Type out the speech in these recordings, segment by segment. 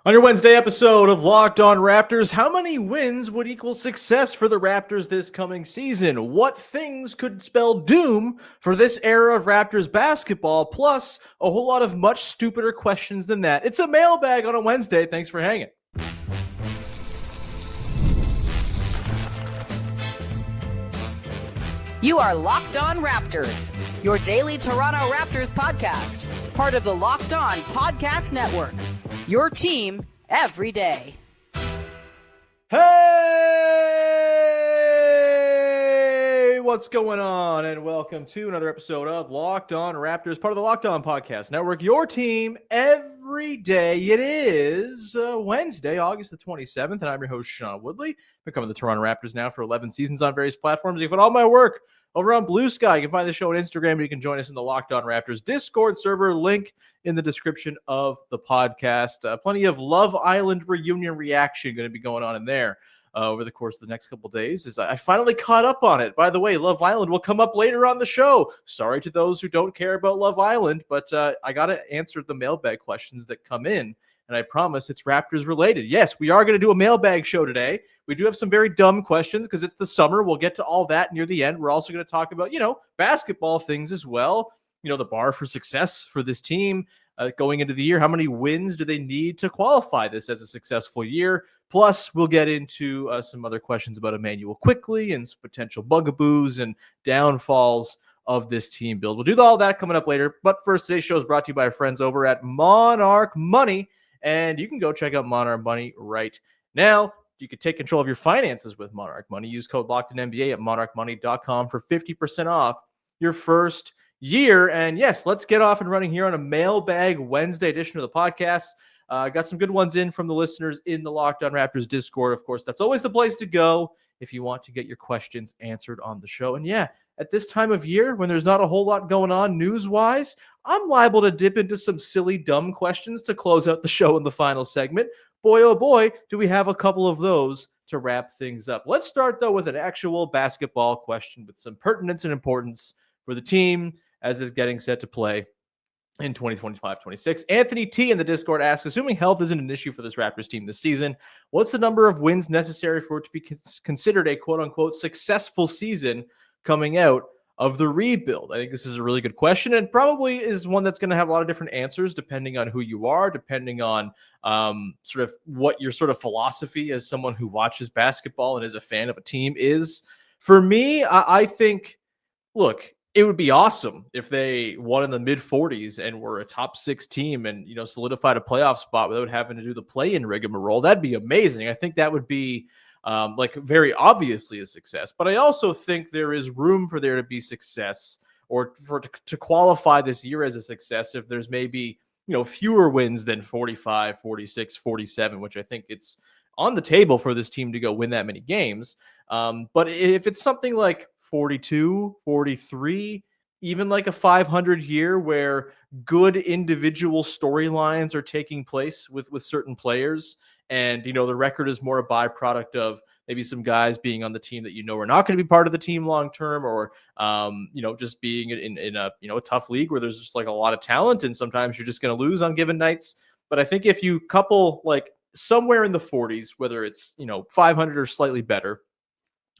On your Wednesday episode of Locked On Raptors, how many wins would equal success for the Raptors this coming season? What things could spell doom for this era of Raptors basketball? Plus, a whole lot of much stupider questions than that. It's a mailbag on a Wednesday. Thanks for hanging. You are Locked On Raptors, your daily Toronto Raptors podcast, part of the Locked On Podcast Network. Your team every day. Hey, what's going on? And welcome to another episode of Locked On Raptors, part of the Locked On Podcast Network. Your team every day. It is Wednesday, August the 27th, and I'm your host, Sean Woodley. I've been covering the Toronto Raptors now for 11 seasons on various platforms. You can find all my work over on Blue Sky. You can find the show on Instagram. You can join us in the Locked On Raptors Discord server. Link in the description of the podcast. Plenty of Love Island reunion reaction going to be going on in there over the course of the next couple days. As I finally caught up on it. By the way, Love Island will come up later on the show. Sorry to those who don't care about Love Island, but I got to answer the mailbag questions that come in. And I promise it's Raptors related. Yes, we are going to do a mailbag show today. We do have some very dumb questions because it's the summer. We'll get to all that near the end. We're also going to talk about, basketball things as well. The bar for success for this team going into the year. How many wins do they need to qualify this as a successful year? Plus, we'll get into some other questions about Immanuel Quickley and some potential bugaboos and downfalls of this team build. We'll do all that coming up later. But first, today's show is brought to you by our friends over at Monarch Money. And you can go check out Monarch Money right now. You can take control of your finances with Monarch Money. Use code LOCKEDONNBA at monarchmoney.com for 50% off your first year. And yes, let's get off and running here on a Mailbag Wednesday edition of the podcast. Got some good ones in from the listeners in the Locked On Raptors Discord. Of course, that's always the place to go if you want to get your questions answered on the show. And yeah, at this time of year, when there's not a whole lot going on news-wise, I'm liable to dip into some silly, dumb questions to close out the show in the final segment. Boy, oh boy, do we have a couple of those to wrap things up. Let's start, though, with an actual basketball question with some pertinence and importance for the team as it's getting set to play in 2025-26. Anthony T. in the Discord asks, assuming health isn't an issue for this Raptors team this season, what's the number of wins necessary for it to be considered a quote-unquote successful season coming out of the rebuild? I think this is a really good question and probably is one that's going to have a lot of different answers depending on who you are, depending on sort of what your sort of philosophy as someone who watches basketball and is a fan of a team is. For me, I think, look, it would be awesome if they won in the mid-40s and were a top 6 team and, solidified a playoff spot without having to do the play-in rigmarole. That'd be amazing. I think that would be very obviously a success. But I also think there is room for there to be success or to qualify this year as a success if there's maybe, fewer wins than 45, 46, 47, which I think it's on the table for this team to go win that many games. But if it's something like 42, 43, even like a 500 year where good individual storylines are taking place with certain players. And, the record is more a byproduct of maybe some guys being on the team that are not going to be part of the team long-term or, just being in a tough league where there's just like a lot of talent and sometimes you're just going to lose on given nights. But I think if you couple like somewhere in the 40s, whether it's, 500 or slightly better,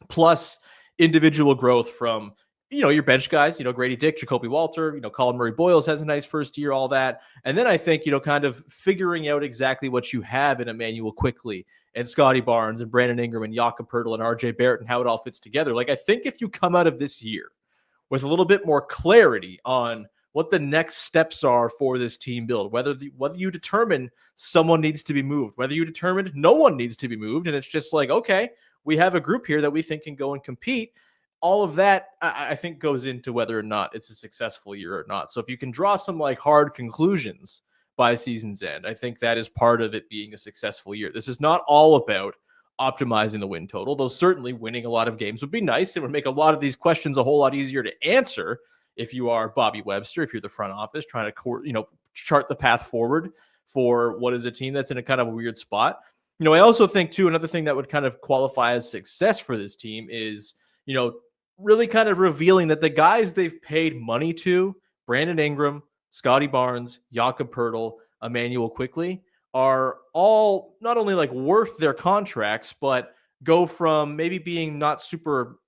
plus individual growth from, your bench guys, Grady Dick, Jacoby Walter, Colin Murray-Boyles has a nice first year, all that. And then I think, kind of figuring out exactly what you have in Immanuel Quickley and Scotty Barnes and Brandon Ingram and Jakob Poeltl and RJ Barrett and how it all fits together. Like, I think if you come out of this year with a little bit more clarity on what the next steps are for this team build, whether you determine someone needs to be moved, whether you determined no one needs to be moved, and it's just like, okay, we have a group here that we think can go and compete. All of that, I think, goes into whether or not it's a successful year or not. So if you can draw some like hard conclusions by season's end, I think that is part of it being a successful year. This is not all about optimizing the win total, though certainly winning a lot of games would be nice. It would make a lot of these questions a whole lot easier to answer if you are Bobby Webster, if you're the front office trying to chart the path forward for what is a team that's in a kind of a weird spot. I also think, too, another thing that would kind of qualify as success for this team is, really kind of revealing that the guys they've paid money to, Brandon Ingram, Scotty Barnes, Jakob Poeltl, Immanuel Quickley, are all not only like worth their contracts, but go from maybe being not super,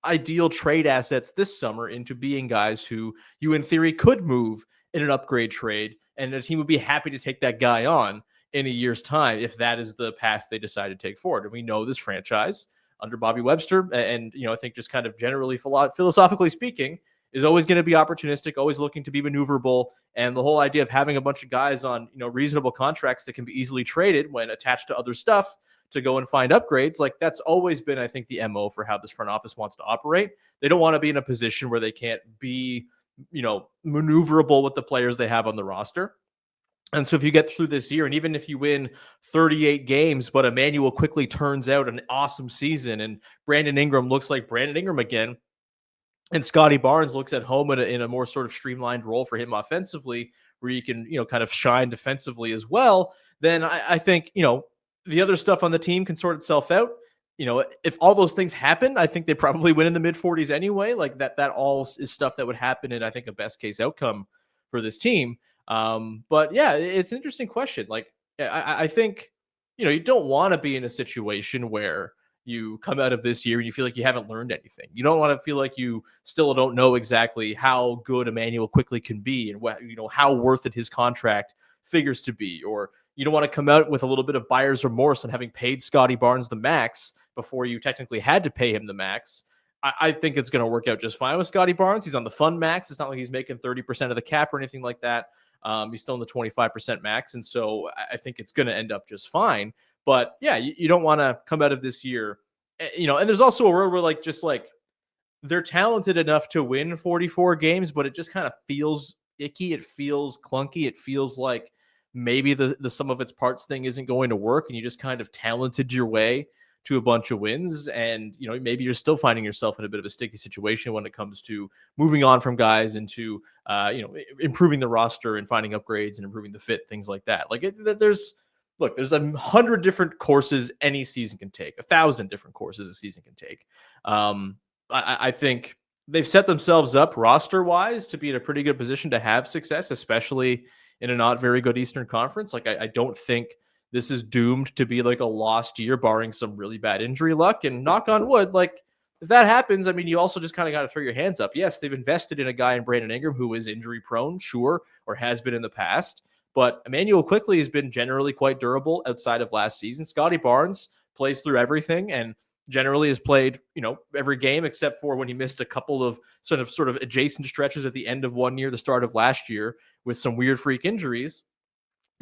ideal trade assets this summer into being guys who you in theory could move in an upgrade trade, and a team would be happy to take that guy on in a year's time if that is the path they decide to take forward. And we know this franchise under Bobby Webster, and I think just kind of generally philosophically speaking, is always going to be opportunistic, always looking to be maneuverable. And the whole idea of having a bunch of guys on reasonable contracts that can be easily traded when attached to other stuff to go and find upgrades, like that's always been, I think, the MO for how this front office wants to operate. They don't want to be in a position where they can't be, maneuverable with the players they have on the roster. And so if you get through this year, and even if you win 38 games, but Immanuel Quickley turns out an awesome season and Brandon Ingram looks like Brandon Ingram again, and Scotty Barnes looks at home in a more sort of streamlined role for him offensively, where you can, kind of shine defensively as well, then I think, the other stuff on the team can sort itself out. If all those things happen, I think they probably win in the mid 40s anyway. Like that all is stuff that would happen in, I think, a best case outcome for this team. But yeah, it's an interesting question. Like, I think, you don't want to be in a situation where you come out of this year and you feel like you haven't learned anything. You don't want to feel like you still don't know exactly how good Immanuel Quickley can be and what, how worth it his contract figures to be. Or you don't want to come out with a little bit of buyer's remorse on having paid Scotty Barnes the max before you technically had to pay him the max. I think it's going to work out just fine with Scotty Barnes. He's on the fund max. It's not like he's making 30% of the cap or anything like that. He's still in the 25% max. And so I think it's going to end up just fine. But yeah, you don't want to come out of this year, and there's also a world where they're talented enough to win 44 games, but it just kind of feels icky. It feels clunky. It feels like maybe the sum of its parts thing isn't going to work, and you just kind of talented your way to a bunch of wins. And, maybe you're still finding yourself in a bit of a sticky situation when it comes to moving on from guys into, improving the roster and finding upgrades and improving the fit, things like that. There's 100 different courses any season can take, 1,000 different courses a season can take. I think they've set themselves up roster wise to be in a pretty good position to have success, especially in a not very good Eastern Conference. I don't think this is doomed to be like a lost year, barring some really bad injury luck. And knock on wood, if that happens, I mean, you also just kind of got to throw your hands up. Yes, they've invested in a guy in Brandon Ingram who is injury prone, sure, or has been in the past. But Immanuel Quickley has been generally quite durable outside of last season. Scotty Barnes plays through everything and generally has played, every game except for when he missed a couple of sort of adjacent stretches at the end of one year, the start of last year, with some weird freak injuries.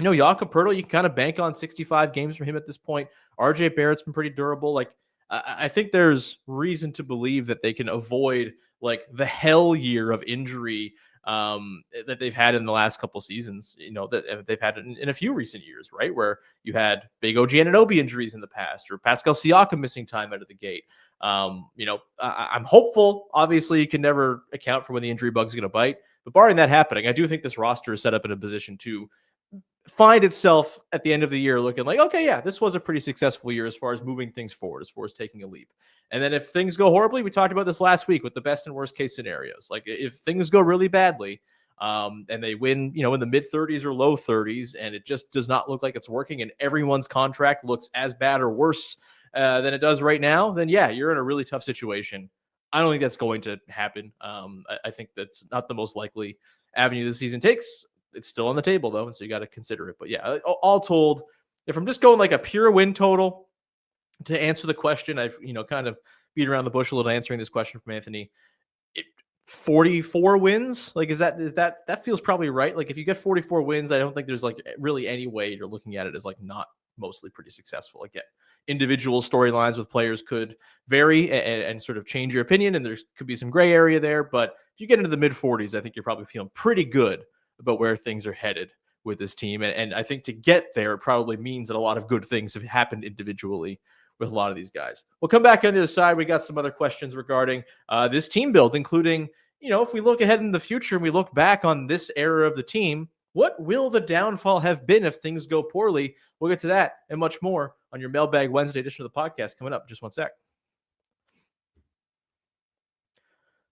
Jakob Poeltl, you can kind of bank on 65 games from him at this point. RJ Barrett's been pretty durable. I think there's reason to believe that they can avoid the hell year of injury that they've had in the last couple seasons, that they've had in a few recent years, right? Where you had big OG Anunoby injuries in the past, or Pascal Siakam missing time out of the gate. I'm hopeful. Obviously, you can never account for when the injury bug's going to bite, but barring that happening, I do think this roster is set up in a position to find itself at the end of the year looking like, okay, yeah, this was a pretty successful year as far as moving things forward, as far as taking a leap. And then if things go horribly, we talked about this last week with the best and worst case scenarios. If things go really badly and they win, in the mid 30s or low 30s, and it just does not look like it's working and everyone's contract looks as bad or worse than it does right now, then yeah, you're in a really tough situation. I don't think that's going to happen. I think that's not the most likely avenue this season takes. It's still on the table though, and so you got to consider it. But yeah, all told, if I'm just going a pure win total to answer the question, I've kind of beat around the bush a little answering this question from Anthony. 44 wins, is that feels probably right. If you get 44 wins, I don't think there's really any way you're looking at it as not mostly pretty successful. Again, individual storylines with players could vary and sort of change your opinion, and there could be some gray area there. But if you get into the mid 40s, I think you're probably feeling pretty good about where things are headed with this team. And I think to get there, it probably means that a lot of good things have happened individually with a lot of these guys. We'll come back on the other side. We got some other questions regarding this team build, including, if we look ahead in the future and we look back on this era of the team, what will the downfall have been if things go poorly? We'll get to that and much more on your Mailbag Wednesday edition of the podcast coming up in just one sec.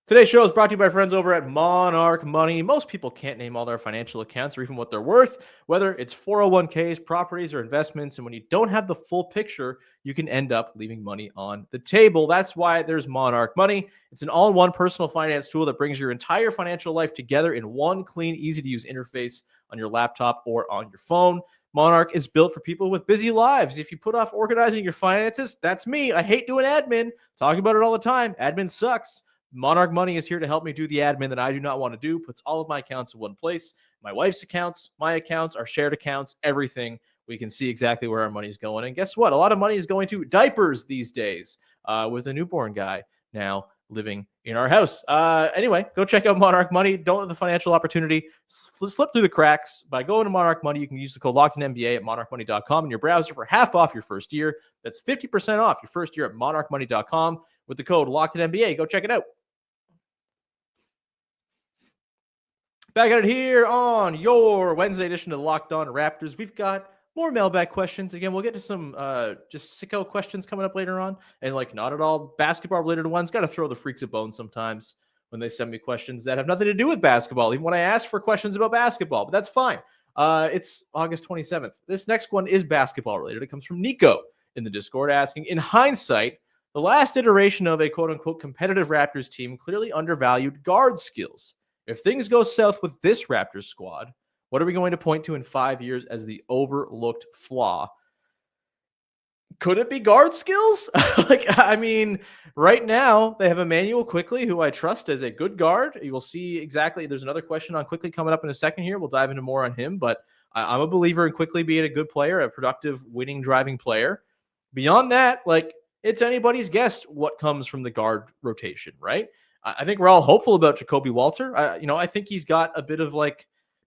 Today's show is brought to you by friends over at Monarch Money. Most people can't name all their financial accounts or even what they're worth, whether it's 401ks, properties, or investments. And when you don't have the full picture, you can end up leaving money on the table. That's why there's Monarch Money. It's an all-in-one personal finance tool that brings your entire financial life together in one clean, easy-to-use interface on your laptop or on your phone. Monarch is built for people with busy lives. If you put off organizing your finances, that's me. I hate doing admin. Talk about it all the time. Admin sucks. Monarch Money is here to help me do the admin that I do not want to do, puts all of my accounts in one place, my wife's accounts, my accounts, our shared accounts, everything. We can see exactly where our money is going. And guess what? A lot of money is going to diapers these days with a newborn guy now living in our house. Anyway, go check out Monarch Money. Don't let the financial opportunity slip through the cracks. By going to Monarch Money, you can use the code LOCKEDONNBA at monarchmoney.com in your browser for half off your first year. That's 50% off your first year at monarchmoney.com with the code LOCKEDONNBA. Go check it out. Back at it here on your Wednesday edition of the Locked On Raptors. We've got more mailbag questions. Again, we'll get to some just sicko questions coming up later on. And like not at all basketball related ones. Got to throw the freaks a bone sometimes when they send me questions that have nothing to do with basketball, even when I ask for questions about basketball. But that's fine. It's August 27th. This next one is basketball related. It comes from Nico in the Discord asking, in hindsight, the last iteration of a quote-unquote competitive Raptors team clearly undervalued guard skills. If things go south with this Raptors squad, what are we going to point to in 5 years as the overlooked flaw? Could it be guard skills? Right now they have Immanuel Quickley, who I trust as a good guard. You will see exactly. There's another question on Quickley coming up in a second here. We'll dive into more on him, but I'm a believer in Quickley being a good player, a productive, winning, driving player. Beyond that, it's anybody's guess what comes from the guard rotation, right? I think we're all hopeful about Jacoby Walter. I think he's got a bit of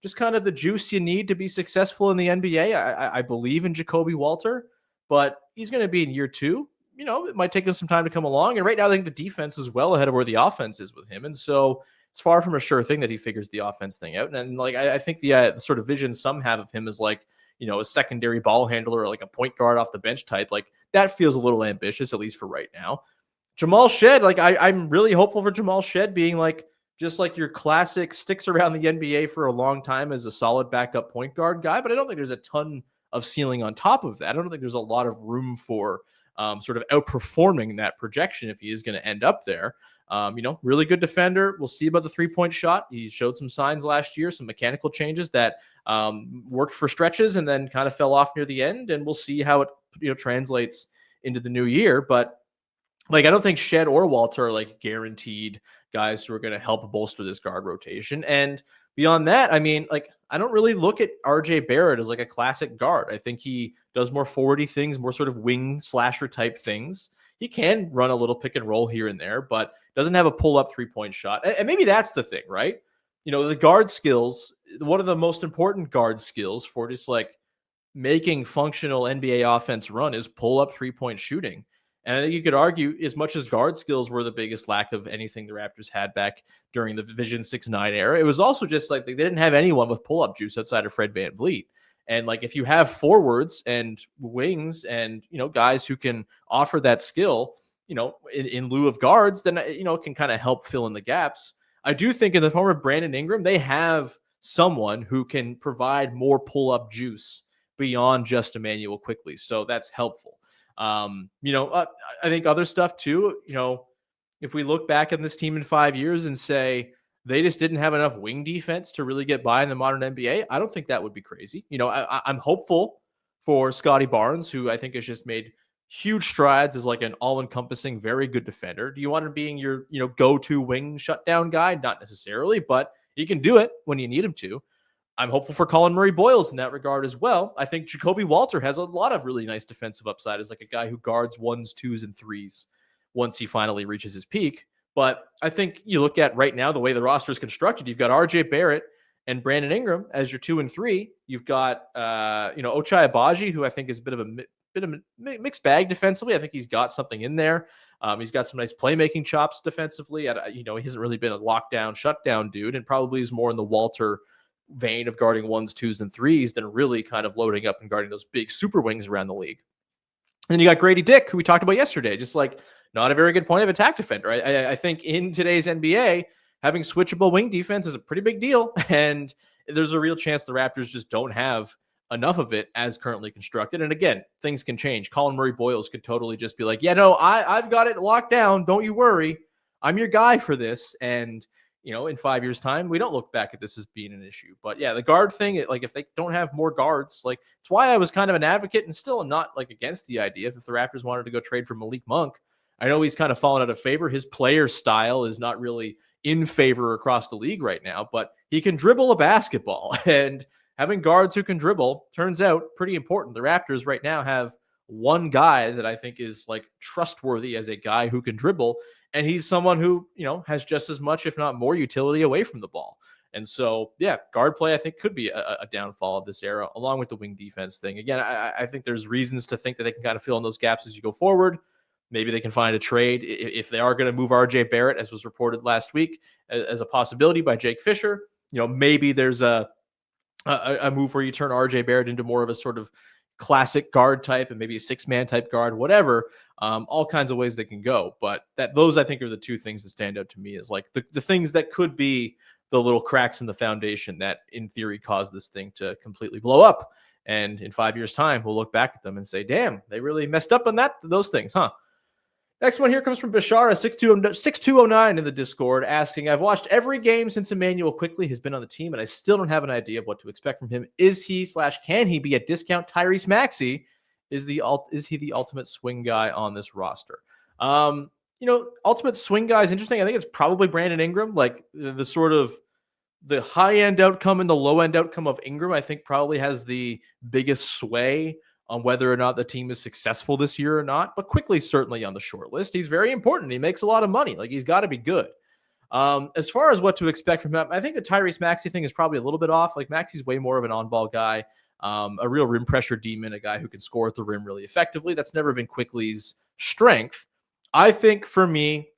just kind of the juice you need to be successful in the NBA. I believe in Jacoby Walter, but he's going to be in year two. It might take him some time to come along. And right now, I think the defense is well ahead of where the offense is with him. And so it's far from a sure thing that he figures the offense thing out. And I think the sort of vision some have of him is a secondary ball handler or a point guard off the bench type. That feels a little ambitious, at least for right now. Jamal Shed, I'm really hopeful for Jamal Shed being just your classic sticks around the NBA for a long time as a solid backup point guard guy, but I don't think there's a ton of ceiling on top of that. I don't think there's a lot of room for sort of outperforming that projection if he is going to end up there. Really good defender. We'll see about the three-point shot. He showed some signs last year, some mechanical changes that worked for stretches and then kind of fell off near the end, and we'll see how it translates into the new year. But I don't think Shed or Walter are guaranteed guys who are going to help bolster this guard rotation. And beyond that, I don't really look at RJ Barrett as a classic guard. I think he does more forwardy things, more sort of wing slasher type things. He can run a little pick and roll here and there, but doesn't have a pull up 3-point shot. And maybe that's the thing, right? The guard skills, one of the most important guard skills for just making functional NBA offense run is pull up 3-point shooting. And I think you could argue, as much as guard skills were the biggest lack of anything the Raptors had back during the Division 6-9 era, it was also just they didn't have anyone with pull-up juice outside of Fred VanVleet. And if you have forwards and wings and, guys who can offer that skill, in lieu of guards, then, it can kind of help fill in the gaps. I do think in the form of Brandon Ingram, they have someone who can provide more pull-up juice beyond just Immanuel Quickley. So that's helpful. I think other stuff too, if we look back at this team in 5 years and say they just didn't have enough wing defense to really get by in the modern NBA, I don't think that would be crazy. I'm hopeful for Scotty Barnes, who I think has just made huge strides as an all-encompassing, very good defender. Do you want him being your, go-to wing shutdown guy? Not necessarily, but he can do it when you need him to. I'm hopeful for Colin Murray-Boyles in that regard as well. I think Jacoby Walter has a lot of really nice defensive upside as a guy who guards 1s, 2s, and 3s once he finally reaches his peak. But I think you look at right now the way the roster is constructed, you've got RJ Barrett and Brandon Ingram as your 2 and 3. You've got Ochai Agbaji, who I think is a bit of a mixed bag defensively. I think he's got something in there. He's got some nice playmaking chops defensively. He hasn't really been a lockdown, shutdown dude, and probably is more in the Walter vein of guarding 1s, 2s, and 3s than really kind of loading up and guarding those big super wings around the league. then you got Grady Dick, who we talked about yesterday, just like not a very good point of attack defender. I think in today's NBA, having switchable wing defense is a pretty big deal. And there's a real chance the Raptors just don't have enough of it as currently constructed. And again, things can change. Colin Murray Boyles could totally just be like, yeah, no, I've got it locked down. Don't you worry. I'm your guy for this. And, in 5 years' time, we don't look back at this as being an issue. But yeah, the guard thing, like if they don't have more guards, like it's why I was kind of an advocate and still am not like against the idea if the Raptors wanted to go trade for Malik Monk. I know he's kind of fallen out of favor. His player style is not really in favor across the league right now, but he can dribble a basketball. And having guards who can dribble turns out pretty important. The Raptors right now have one guy that I think is like trustworthy as a guy who can dribble. And he's someone who, has just as much, if not more, utility away from the ball. And so, yeah, guard play, I think, could be a downfall of this era, along with the wing defense thing. Again, I think there's reasons to think that they can kind of fill in those gaps as you go forward. Maybe they can find a trade if they are going to move RJ Barrett, as was reported last week, as a possibility by Jake Fisher. Maybe there's a move where you turn RJ Barrett into more of a sort of classic guard type and maybe a 6-man type guard, whatever. All kinds of ways they can go. But those, I think, are the two things that stand out to me as like the things that could be the little cracks in the foundation that in theory cause this thing to completely blow up. And in 5 years' time, we'll look back at them and say, damn, they really messed up on those things, huh? Next one here comes from Bashara 6209 in the Discord asking, I've watched every game since Immanuel Quickley has been on the team, and I still don't have an idea of what to expect from him. Is he / can he be a discount Tyrese Maxey? Is he the ultimate swing guy on this roster? Ultimate swing guy is interesting. I think it's probably Brandon Ingram. Like the sort of the high-end outcome and the low-end outcome of Ingram, I think probably has the biggest sway on whether or not the team is successful this year or not, but Quickley certainly on the short list. He's very important. He makes a lot of money. Like he's got to be good. As far as what to expect from him, I think the Tyrese Maxey thing is probably a little bit off. Like Maxey's way more of an on-ball guy, a real rim pressure demon, a guy who can score at the rim really effectively. That's never been Quickley's strength. I think for me,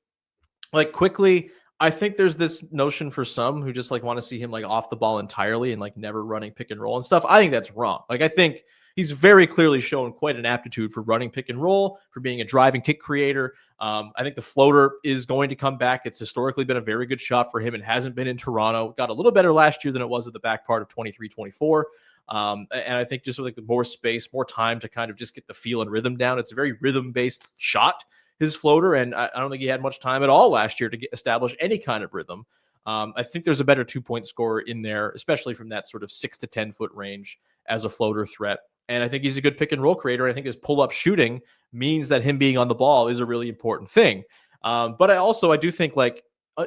like Quickley, I think there's this notion for some who just like want to see him like off the ball entirely and like never running pick and roll and stuff. I think that's wrong. Like I think he's very clearly shown quite an aptitude for running pick and roll, for being a drive and kick creator. I think the floater is going to come back. It's historically been a very good shot for him. It hasn't been in Toronto. Got a little better last year than it was at the back part of 23-24. And I think just with like more space, more time to kind of just get the feel and rhythm down. It's a very rhythm-based shot, his floater, and I don't think he had much time at all last year to establish any kind of rhythm. I think there's a better 2-point scorer in there, especially from that sort of 6 to 10 foot range as a floater threat. And I think he's a good pick and roll creator. I think his pull-up shooting means that him being on the ball is a really important thing. But I do think like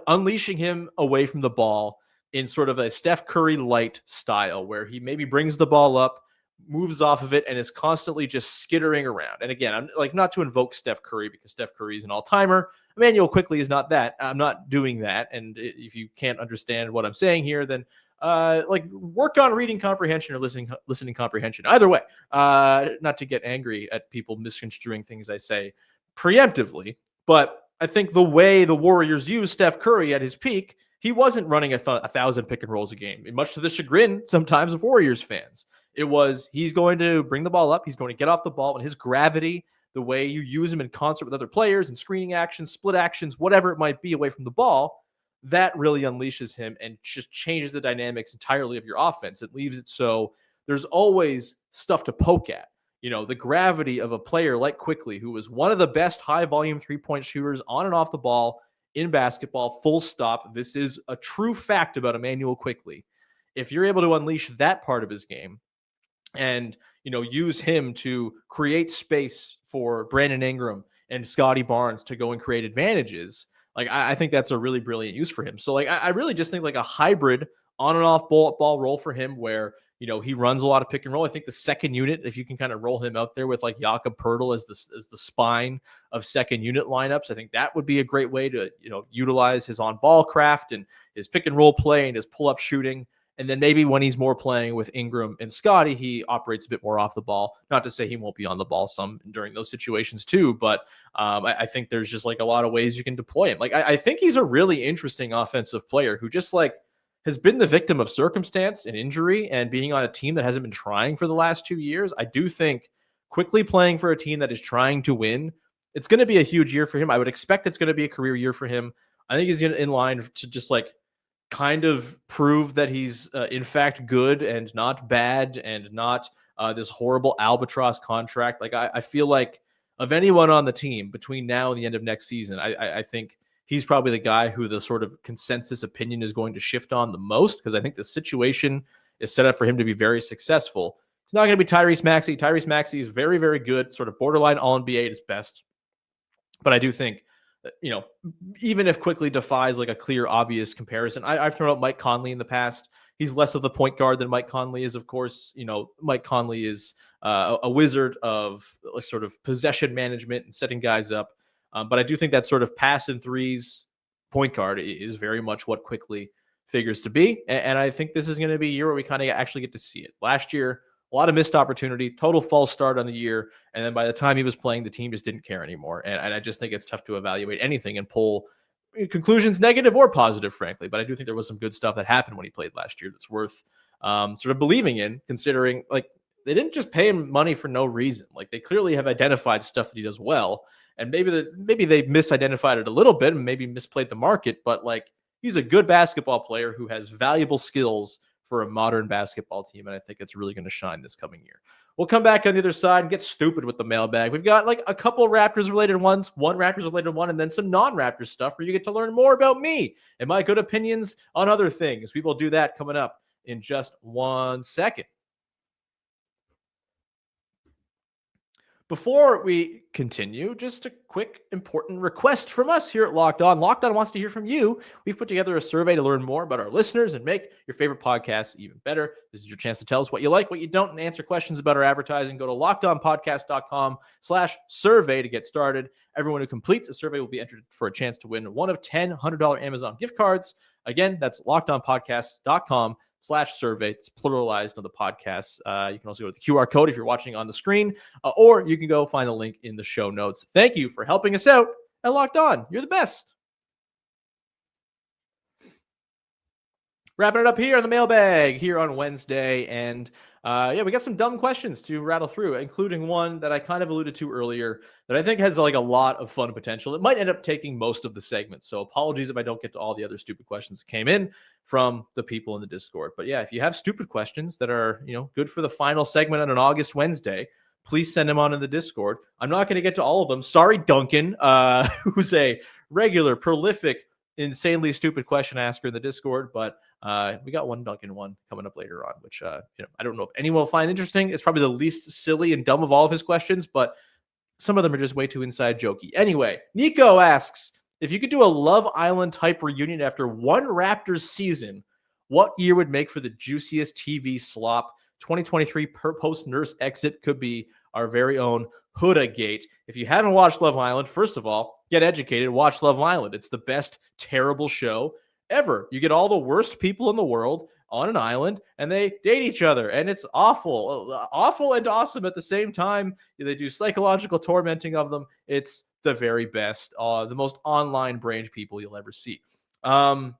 unleashing him away from the ball in sort of a Steph Curry light style where he maybe brings the ball up, moves off of it, and is constantly just skittering around. And again, I'm like not to invoke Steph Curry because Steph Curry is an all-timer. Emmanuel Quickley is not that. I'm not doing that. And if you can't understand what I'm saying here, then work on reading comprehension or listening comprehension. Either way, not to get angry at people misconstruing things I say preemptively, but I think the way the Warriors use Steph Curry at his peak, he wasn't running 1,000 pick and rolls a game, much to the chagrin sometimes of Warriors fans. It was he's going to bring the ball up, he's going to get off the ball, and his gravity, the way you use him in concert with other players and screening actions, split actions, whatever it might be away from the ball, that really unleashes him and just changes the dynamics entirely of your offense. It leaves it so there's always stuff to poke at. The gravity of a player like Quickley, who was one of the best high-volume three-point shooters on and off the ball in basketball, full stop. This is a true fact about Immanuel Quickley. If you're able to unleash that part of his game and, use him to create space for Brandon Ingram and Scotty Barnes to go and create advantages, like, I think that's a really brilliant use for him. So, like, I really just think like a hybrid on and off ball role for him where, he runs a lot of pick and roll. I think the second unit, if you can kind of roll him out there with like Jakob Poeltl as the spine of second unit lineups, I think that would be a great way to, utilize his on-ball craft and his pick and roll play and his pull-up shooting. And then maybe when he's more playing with Ingram and Scotty, he operates a bit more off the ball. Not to say he won't be on the ball some during those situations too, but I think there's just like a lot of ways you can deploy him. Like I think he's a really interesting offensive player who just like has been the victim of circumstance and injury and being on a team that hasn't been trying for the last 2 years. I do think Quickly playing for a team that is trying to win, it's going to be a huge year for him. I would expect it's going to be a career year for him. I think he's in line to just like kind of prove that he's in fact good and not bad and not this horrible albatross contract. Like I feel like of anyone on the team between now and the end of next season, I think he's probably the guy who the sort of consensus opinion is going to shift on the most, because I think the situation is set up for him to be very successful. It's not going to be Tyrese Maxey. Tyrese Maxey is very, very good, sort of borderline All-NBA at his best. But I do think, even if Quickley defies like a clear, obvious comparison, I've thrown out Mike Conley in the past. He's less of the point guard than Mike Conley is, of course. Mike Conley is a wizard of sort of possession management and setting guys up. But I do think that sort of pass and threes point guard is very much what Quickley figures to be. And I think this is going to be a year where we kind of actually get to see it. Last year, a lot of missed opportunity, total false start on the year. And then by the time he was playing, the team just didn't care anymore. And I just think it's tough to evaluate anything and pull conclusions, negative or positive, frankly. But I do think there was some good stuff that happened when he played last year that's worth sort of believing in, considering like they didn't just pay him money for no reason. Like they clearly have identified stuff that he does well. And maybe they misidentified it a little bit and maybe misplayed the market. But like he's a good basketball player who has valuable skills for a modern basketball team, and I think it's really going to shine this coming year. We'll come back on the other side and get stupid with the mailbag. We've got like a couple Raptors-related ones, one Raptors-related one, and then some non-Raptors stuff where you get to learn more about me and my good opinions on other things. We will do that coming up in just 1 second. Before we continue, just a quick, important request from us here at Locked On. Locked On wants to hear from you. We've put together a survey to learn more about our listeners and make your favorite podcasts even better. This is your chance to tell us what you like, what you don't, and answer questions about our advertising. Go to lockedonpodcast.com/survey to get started. Everyone who completes a survey will be entered for a chance to win one of 10 $100 Amazon gift cards. Again, that's lockedonpodcast.com/survey. It's pluralized on the podcast. You can also go to the QR code if you're watching on the screen, or you can go find the link in the show notes. Thank you for helping us out at Locked On. You're the best. Wrapping it up here on the mailbag here on Wednesday. And we got some dumb questions to rattle through, including one that I kind of alluded to earlier that I think has like a lot of fun potential. It might end up taking most of the segment. So apologies if I don't get to all the other stupid questions that came in from the people in the Discord. But yeah, if you have stupid questions that are, good for the final segment on an August Wednesday, please send them on in the Discord. I'm not going to get to all of them. Sorry, Duncan, who's a regular, prolific, insanely stupid question asker in the Discord, but we got one Duncan one coming up later on, which I don't know if anyone will find interesting. It's probably the least silly and dumb of all of his questions, but some of them are just way too inside jokey. Anyway, Nico asks, if you could do a Love Island type reunion after one Raptors season, what year would make for the juiciest TV slop? 2023 post nurse exit could be our very own Huda Gate. If you haven't watched Love Island, first of all, get educated, watch Love Island. It's the best terrible show ever. You get all the worst people in the world on an island and they date each other, and it's awful and awesome at the same time. They do psychological tormenting of them. It's the very best, the most online brained people you'll ever see. And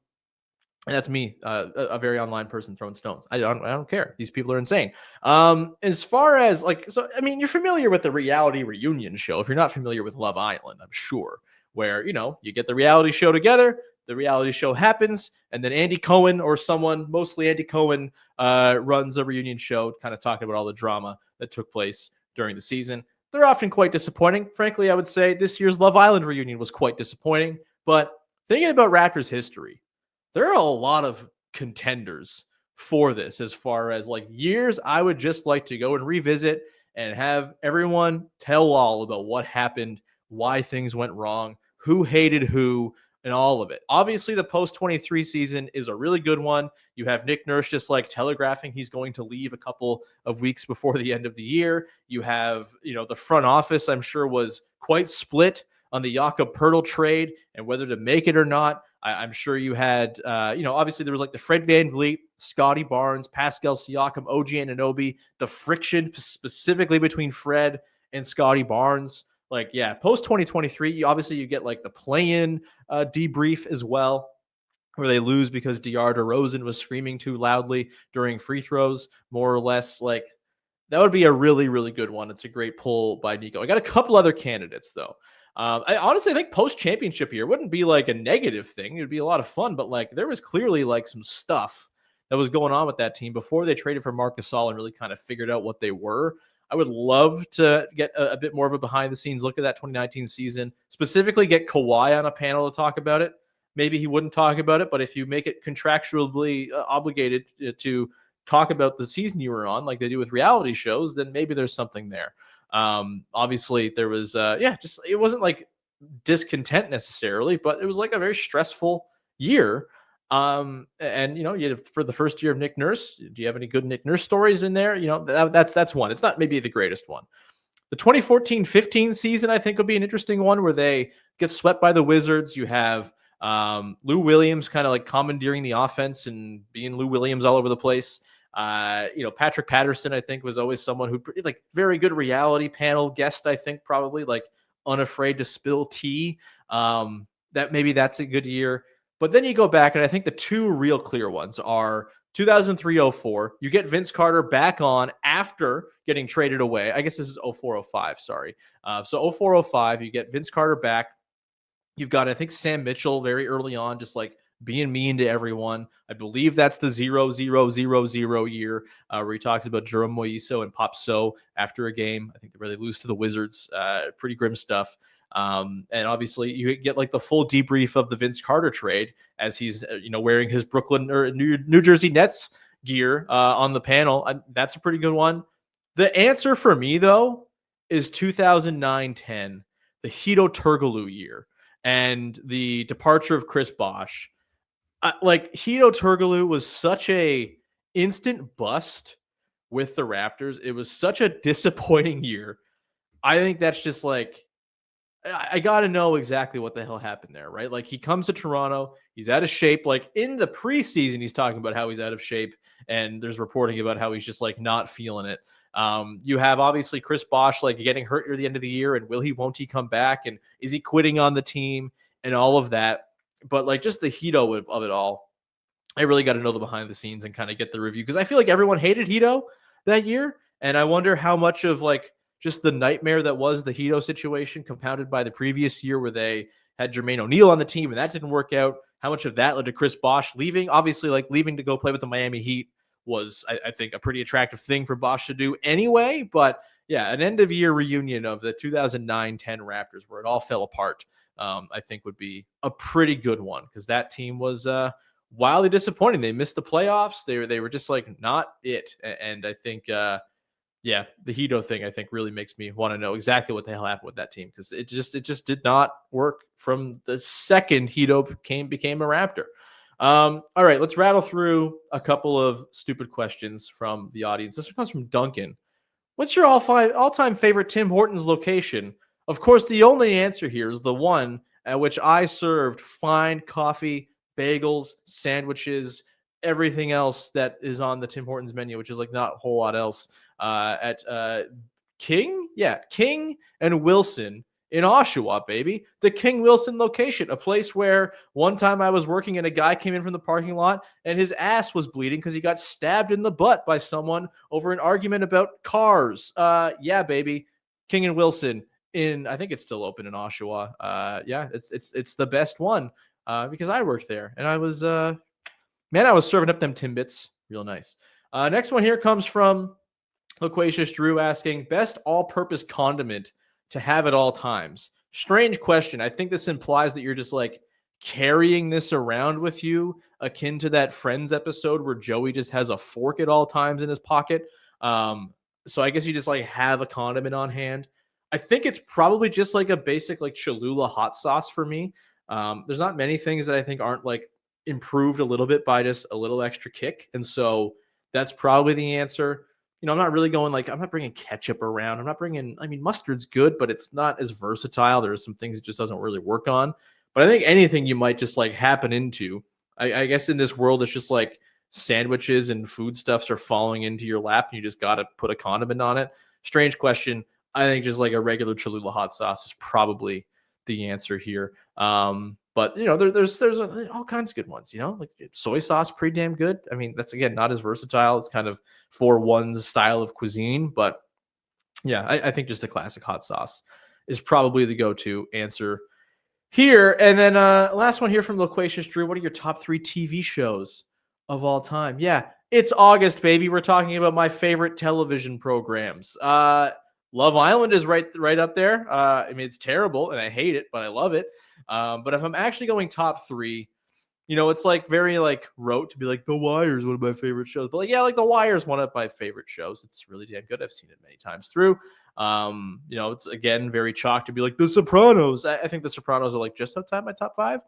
that's me, a very online person throwing stones. I don't care. These people are insane. As far as you're familiar with the reality reunion show. If you're not familiar with Love Island, I'm sure, where, you get the reality show together, the reality show happens, and then Andy Cohen or someone, mostly Andy Cohen, runs a reunion show, kind of talking about all the drama that took place during the season. They're often quite disappointing. Frankly, I would say this year's Love Island reunion was quite disappointing. But thinking about Raptors history, there are a lot of contenders for this as far as years I would just like to go and revisit and have everyone tell all about what happened, why things went wrong, who hated who, and all of it. Obviously, the post-23 season is a really good one. You have Nick Nurse just telegraphing he's going to leave a couple of weeks before the end of the year. You have, the front office, I'm sure, was quite split on the Jakob Poeltl trade and whether to make it or not. I'm sure you had, obviously there was the Fred VanVleet, Scotty Barnes, Pascal Siakam, OG Anunoby, the friction specifically between Fred and Scotty Barnes. Post 2023, you get the play-in debrief as well, where they lose because DeAndre DeRozan was screaming too loudly during free throws, more or less. That would be a really, really good one. It's a great pull by Nico. I got a couple other candidates, though. I honestly think post-championship year wouldn't be like a negative thing. It would be a lot of fun, but like there was clearly like some stuff that was going on with that team before they traded for Marc Gasol and really kind of figured out what they were. I would love to get a bit more of a behind-the-scenes look at that 2019 season, specifically get Kawhi on a panel to talk about it. Maybe he wouldn't talk about it, but if you make it contractually obligated to talk about the season you were on, like they do with reality shows, then maybe there's something there. Obviously, there was, it wasn't like discontent necessarily, but it was like a very stressful year. And you for the first year of Nick Nurse, do you have any good Nick Nurse stories in there? That's one. It's not maybe the greatest one. The 2014-15 season, I think, will be an interesting one where they get swept by the Wizards. You have Lou Williams kind of like commandeering the offense and being Lou Williams all over the place. Patrick Patterson, I think, was always someone who like very good reality panel guest, I think, probably like unafraid to spill tea. That's a good year. But then you go back, and I think the two real clear ones are 2003-04. You get Vince Carter back on after getting traded away. I guess this is 04-05, sorry. So 04-05, you get Vince Carter back. You've got, I think, Sam Mitchell very early on, just like being mean to everyone. I believe that's the 0-0-0-0 year where he talks about Jerome Moiso and Pop So after a game. I think they really lose to the Wizards. Pretty grim stuff. And obviously you get like the full debrief of the Vince Carter trade as he's, wearing his Brooklyn or New Jersey Nets gear on the panel. That's a pretty good one. The answer for me, though, is 2009-10, the Hedo Turkoglu year and the departure of Chris Bosh. Hedo Turkoglu was such a instant bust with the Raptors. It was such a disappointing year. I think that's just like, I got to know exactly what the hell happened there, right? Like he comes to Toronto, he's out of shape. Like in the preseason, he's talking about how he's out of shape, and there's reporting about how he's just like not feeling it. You have obviously Chris Bosh like getting hurt near the end of the year, and won't he come back? And is he quitting on the team and all of that? But like just the Hedo of it all, I really got to know the behind the scenes and kind of get the review because I feel like everyone hated Hedo that year, and I wonder how much of like just the nightmare that was the Hedo situation compounded by the previous year where they had Jermaine O'Neal on the team and that didn't work out. How much of that led to Chris Bosh leaving? Obviously, like leaving to go play with the Miami Heat was, I think, a pretty attractive thing for Bosh to do anyway. But yeah, an end of year reunion of the 2009-10 Raptors where it all fell apart, I think would be a pretty good one because that team was wildly disappointing. They missed the playoffs. They were just like not it. And I think, the Hedo thing, I think, really makes me want to know exactly what the hell happened with that team because it just did not work from the second Hedo became a Raptor. All right, let's rattle through a couple of stupid questions from the audience. This one comes from Duncan. What's your all-time favorite Tim Hortons location? Of course, the only answer here is the one at which I served fine coffee, bagels, sandwiches, everything else that is on the Tim Hortons menu, which is like not a whole lot else. At King and Wilson in Oshawa, baby. The King Wilson location, a place where one time I was working and a guy came in from the parking lot and his ass was bleeding because he got stabbed in the butt by someone over an argument about cars. Baby. King and Wilson I think it's still open in Oshawa. It's the best one because I worked there and I was serving up them Timbits. Real nice. Next one here comes from Loquacious Drew asking, best all-purpose condiment to have at all times. Strange question. I think this implies that you're just like carrying this around with you, akin to that Friends episode where Joey just has a fork at all times in his pocket. So I guess you just like have a condiment on hand. I think it's probably just like a basic like Cholula hot sauce for me. There's not many things that I think aren't like improved a little bit by just a little extra kick. And so that's probably the answer. I'm not really going like, I'm not bringing ketchup around. Mustard's good, but it's not as versatile. There's some things it just doesn't really work on. But I think anything you might just like happen into, I guess in this world, it's just like sandwiches and foodstuffs are falling into your lap and you just got to put a condiment on it. Strange question. I think just like a regular Cholula hot sauce is probably the answer here. But there's all kinds of good ones. Like soy sauce, pretty damn good. I mean, that's again not as versatile. It's kind of for one's style of cuisine, but yeah, I think just the classic hot sauce is probably the go-to answer here. And then last one here from Loquacious Drew. What are your top 3 TV shows of all time? Yeah, it's August, baby. We're talking about my favorite television programs. Love Island is right up there. I mean, it's terrible and I hate it, but I love it. But if I'm actually going top 3, it's like very like rote to be like The Wire is one of my favorite shows. But like, yeah, like The Wire is one of my favorite shows. It's really damn good. I've seen it many times through. It's again very chalk to be like The Sopranos. I think The Sopranos are like just outside my top 5.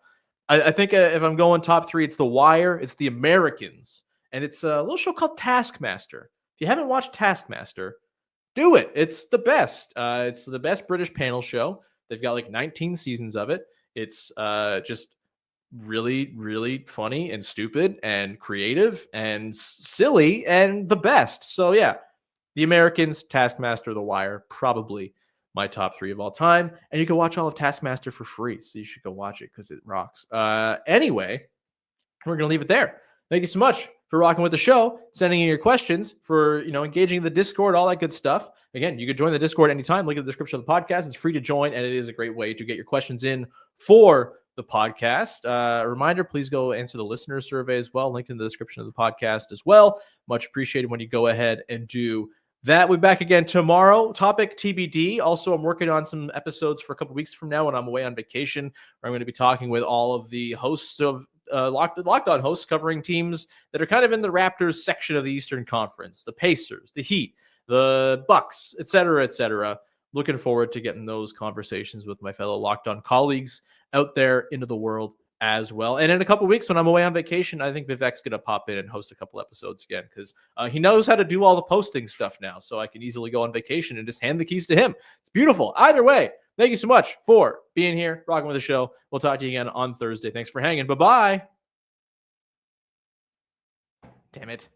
I think if I'm going top 3, it's The Wire, it's The Americans, and it's a little show called Taskmaster. If you haven't watched Taskmaster, do it. It's the best. It's the best British panel show. They've got like 19 seasons of it. It's just really, really funny and stupid and creative and silly and the best. So yeah, The Americans, Taskmaster, The Wire, probably my top 3 of all time. And you can watch all of Taskmaster for free. So you should go watch it because it rocks. Anyway, we're going to leave it there. Thank you so much for rocking with the show, sending in your questions, for engaging in the Discord, all that good stuff. Again, you can join the Discord anytime. Link in the description of the podcast. It's free to join, and it is a great way to get your questions in for the podcast. Reminder, please go answer the listener survey as well. Link in the description of the podcast as well. Much appreciated when you go ahead and do that. We'll be back again tomorrow. Topic TBD. Also, I'm working on some episodes for a couple weeks from now when I'm away on vacation, where I'm going to be talking with all of the hosts of Locked On hosts, covering teams that are kind of in the Raptors section of the Eastern Conference: the Pacers, the Heat, the Bucks, etc., etc. Looking forward to getting those conversations with my fellow Locked On colleagues out there into the world as well. And in a couple weeks when I'm away on vacation, I think Vivek's going to pop in and host a couple episodes again, because he knows how to do all the posting stuff now, so I can easily go on vacation and just hand the keys to him. It's beautiful. Either way, thank you so much for being here, rocking with the show. We'll talk to you again on Thursday. Thanks for hanging. Bye-bye. Damn it.